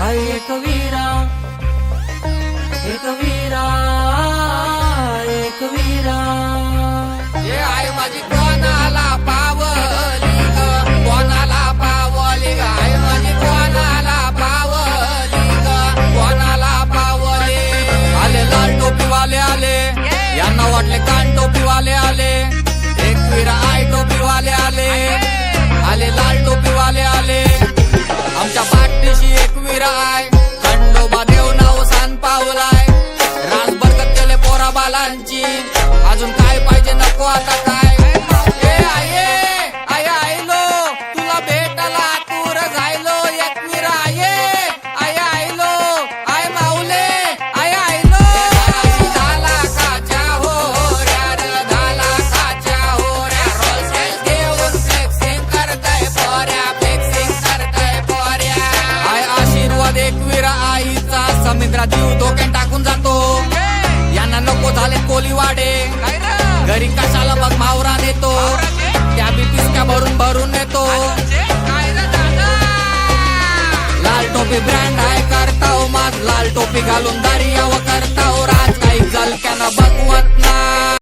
आई एक वीरा, एक वीरा, एक वीरा. ये आई माझी कोणाला पावली ग, कोणाला पावली ग, आई माझी कोणाला पावली ग, कोणाला पावली. आले लाल टोपीवाले आले, यांना वाटले कान टोपीवाले आले. एक वीरा आई टोपीवाले आले, आले लाल टोपीवाले आले. आमच्या पाठीशी एक वीरा आहे, खंडोबा देव नाव सान पावलाय. रास बरकत केले पोरा बालांची, अजून काय पाहिजे नको आता काय. ए आये आय आयलो, तुला भेटायला आतुर झायलो. एक वीरा आये आय आयलो, आय माऊले आय आयलो. झाला खाच्या होऱ्या रे, झाला खाच्या होऱ्या. रोल्स घेऊन फ्लेक्सिंग करताय पोऱ्या, फ्लेक्सिंग करताय पोऱ्या. आय आशीर्वाद एक वीरा आईचा, समुद्रात जीव धोक्यात टाकून जातो. यांना नको झाले कोलीवाडे, घरी कशाला मग मावरा नेतो. त्या बी पिसक्या भरून भरून नेतो. लाल टोपी ब्रँड आहे करताव माझ, लाल टोपी घालून दारियाव करताव राज. काही जलक्यानं बघवत ना.